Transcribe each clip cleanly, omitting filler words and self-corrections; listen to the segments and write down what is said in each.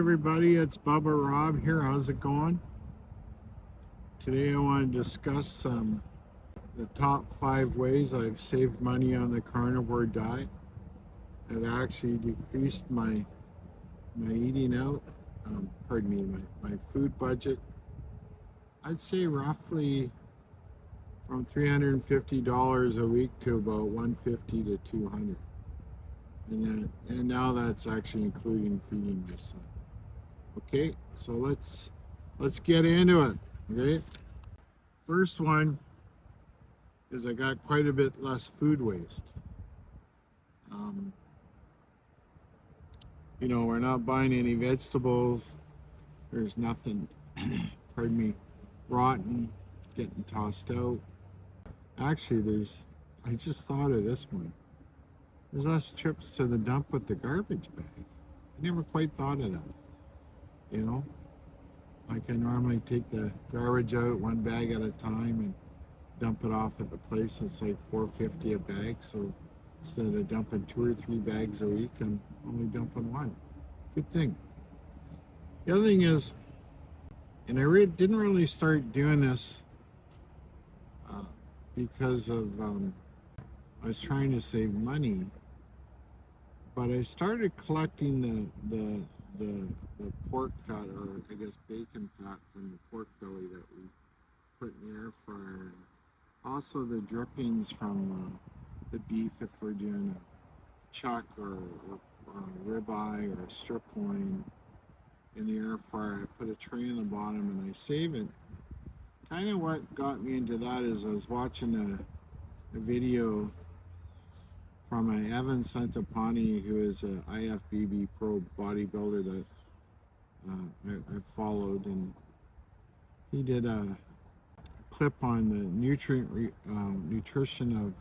everybody, it's Bubba Rob here. How's it going? Today I want to discuss the top 5 ways I've saved money on the carnivore diet. I've actually decreased my eating out, my food budget. I'd say roughly from $350 a week to about $150 to $200. And now that's actually including feeding my son. Okay, so let's get into it. Okay, first one is I got quite a bit less food waste. We're not buying any vegetables. There's nothing, pardon me, rotten, getting tossed out. Actually, I just thought of this one. There's less trips to the dump with the garbage bag. I never quite thought of that. Like I normally take the garbage out one bag at a time and dump it off at the place. It's like $4.50 a bag. So instead of dumping 2 or 3 bags a week, I'm only dumping one. Good thing. The other thing is, and I didn't really start doing this because of I was trying to save money, but I started collecting the pork fat, or I guess bacon fat, from the pork belly that we put in the air fryer. Also the drippings from the beef, if we're doing a chuck or a ribeye or a strip loin in the air fryer. I put a tray in the bottom and I save it. Kind of what got me into that is I was watching a video from Evan Santapani, who is a IFBB pro bodybuilder that I followed, and he did a clip on the nutrition of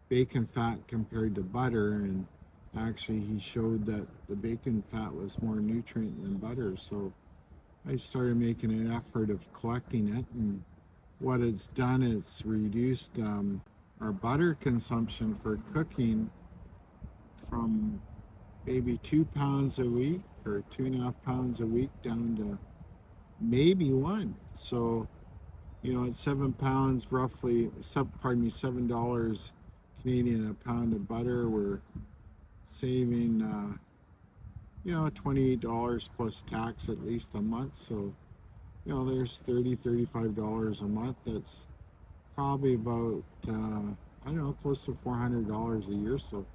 bacon fat compared to butter, and actually he showed that the bacon fat was more nutrient than butter. So I started making an effort of collecting it, and what it's done is reduced our butter consumption for cooking from maybe 2 pounds a week or 2.5 pounds a week down to maybe 1. So, at 7 pounds, roughly, $7 Canadian a pound of butter, we're saving, $28 plus tax at least a month. So, there's $35 a month. That's probably about, close to $400 a year. So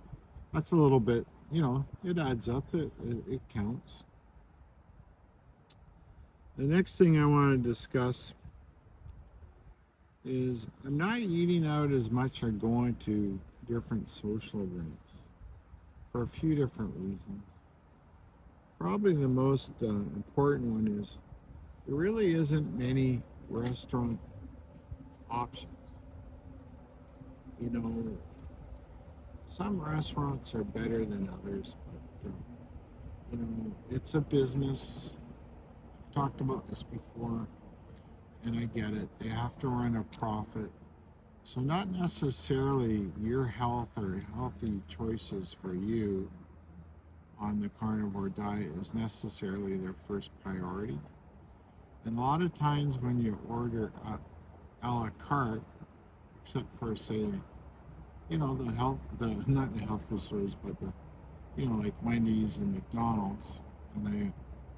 that's a little bit, it adds up, it counts. The next thing I want to discuss is I'm not eating out as much or going to different social events for a few different reasons. Probably the most important one is there really isn't many restaurant options. Some restaurants are better than others, but it's a business. I've talked about this before, and I get it. They have to run a profit. So not necessarily your health or healthy choices for you on the carnivore diet is necessarily their first priority. And a lot of times when you order a la carte, except for, say, not the health food stores, but like Wendy's and McDonald's, and and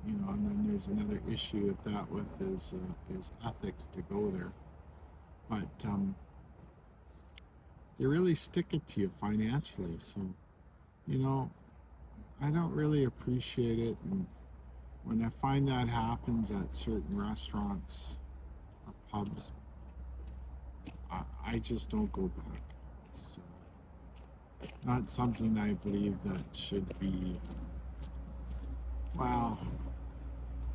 then there's another issue with that is ethics to go there. But they really stick it to you financially. So, I don't really appreciate it. And when I find that happens at certain restaurants or pubs, I just don't go back. It's not something I believe that should be,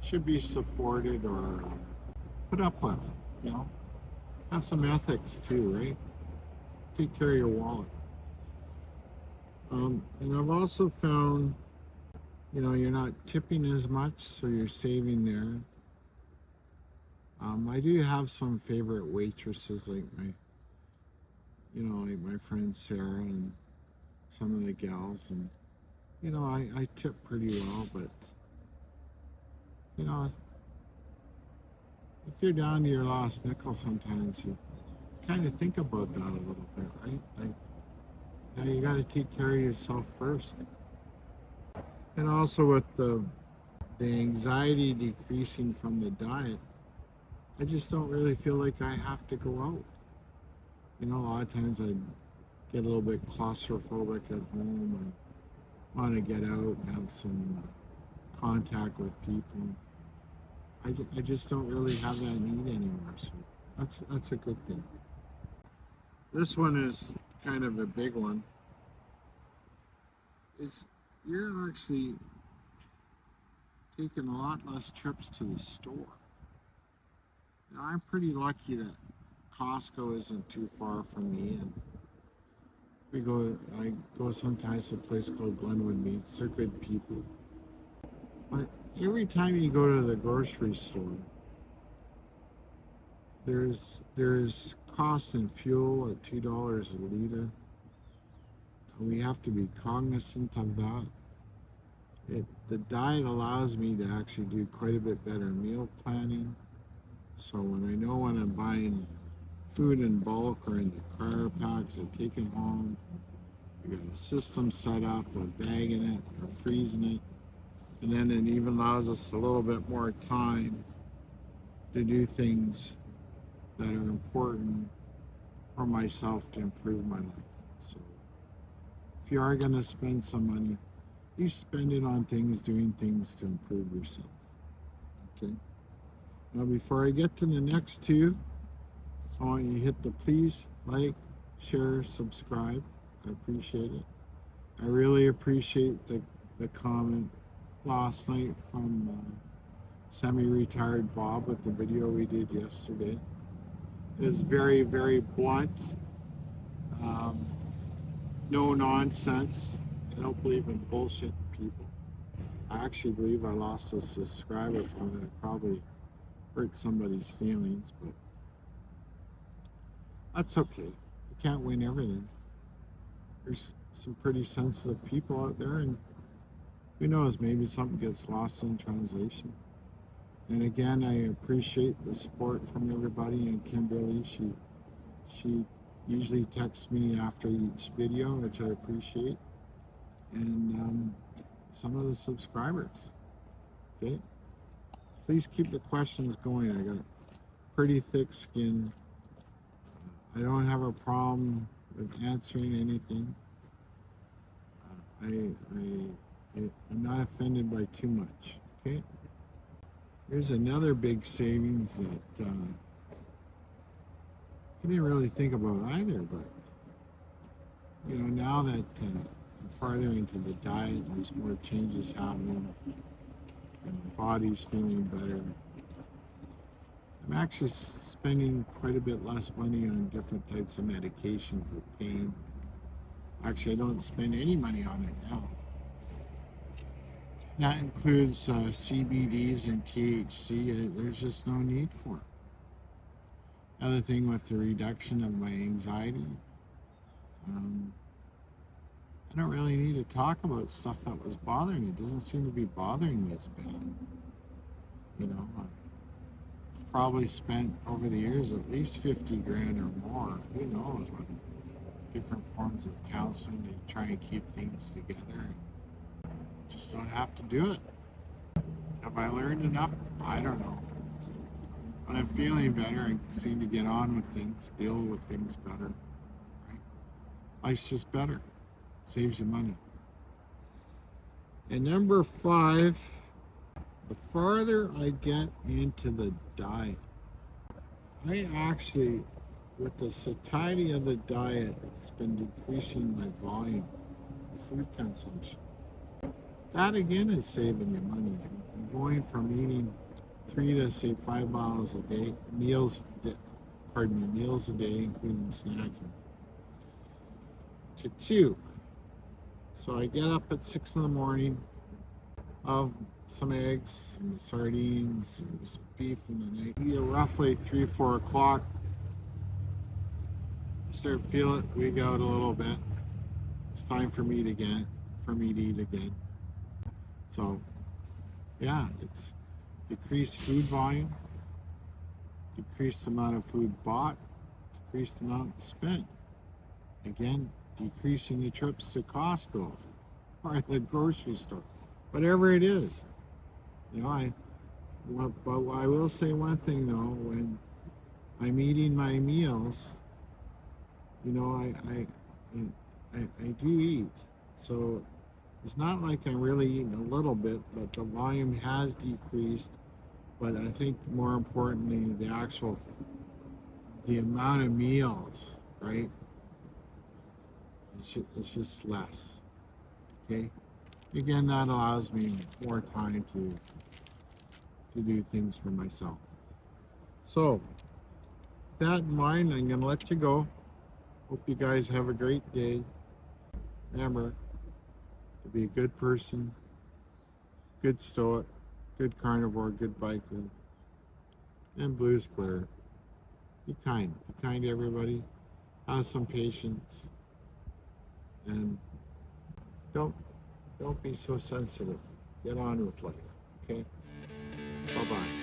should be supported or put up with. Have some ethics too, right? Take care of your wallet. And I've also found, you're not tipping as much, so you're saving there. I do have some favorite waitresses, like my friend Sarah and some of the gals, and I tip pretty well, but you know, if you're down to your last nickel, sometimes you kind of think about that a little bit, right? Like, you know, you got to take care of yourself first. And also with the anxiety decreasing from the diet, I just don't really feel like I have to go out. You know, a lot of times I get a little bit claustrophobic at home. I want to get out and have some contact with people. I just don't really have that need anymore, so that's a good thing. This one is kind of a big one. You're actually taking a lot less trips to the store. Now, I'm pretty lucky that Costco isn't too far from me, and I go sometimes to a place called Glenwood Meats. They're good people. But every time you go to the grocery store, there's cost in fuel at $2 a liter. We have to be cognizant of that. The diet allows me to actually do quite a bit better meal planning. So when I'm buying food in bulk or in the car packs, I take it home. We got a system set up, we're bagging it, we're freezing it. And then it even allows us a little bit more time to do things that are important for myself to improve my life. So if you are going to spend some money, you spend it on doing things to improve yourself. Okay. Now, before I get to the next two, I want you to hit the please, like, share, subscribe. I appreciate it. I really appreciate the comment last night from semi-retired Bob with the video we did yesterday. It was very, very blunt. No nonsense. I don't believe in bullshit people. I actually believe I lost a subscriber from it. It probably hurt somebody's feelings, but that's okay. You can't win everything. There's some pretty sensitive people out there, and who knows, maybe something gets lost in translation. And again, I appreciate the support from everybody, and Kimberly, she usually texts me after each video, which I appreciate, and some of the subscribers. Okay, please keep the questions going. I got pretty thick skin. I don't have a problem with answering anything. I'm not offended by too much. Okay. Here's another big savings that I didn't really think about either, but you know, now that I'm farther into the diet, there's more changes happening, and my body's feeling better. I'm actually spending quite a bit less money on different types of medication for pain. Actually, I don't spend any money on it now. That includes CBDs and THC. There's just no need for it. Another thing with the reduction of my anxiety, I don't really need to talk about stuff that was bothering me. It doesn't seem to be bothering me as bad. You know, I've probably spent over the years at least 50 grand or more. Who knows, what different forms of counseling to try and keep things together. Just don't have to do it. Have I learned enough? I don't know. When I'm feeling better, I seem to get on with things, deal with things better. Right? Life's just better. Saves you money. And number 5, the farther I get into the diet, I actually, with the satiety of the diet, it's been decreasing my volume of food consumption. That again is saving you money. I'm going from eating 3 to say 5 miles a day, meals a day, including snacking, to 2. So I get up at 6 in the morning, have some eggs, some sardines, some beef in the night. Eat roughly 3, 4 o'clock. Start feeling it, wig out a little bit. It's time for me to eat again. So, yeah, decrease food volume, decrease the amount of food bought, decrease the amount spent. Again, decreasing the trips to Costco or the grocery store, whatever it is. You know, but I will say one thing though, when I'm eating my meals, you know, I do eat. So it's not like I'm really eating a little bit, but the volume has decreased. But I think more importantly, the amount of meals, right? It's just less. Okay. Again, that allows me more time to do things for myself. So, with that in mind, I'm gonna let you go. Hope you guys have a great day. Remember to be a good person, good stoic, good carnivore, good biker, and blues player. Be kind. Be kind to everybody. Have some patience, and don't be so sensitive. Get on with life. Okay. Bye bye.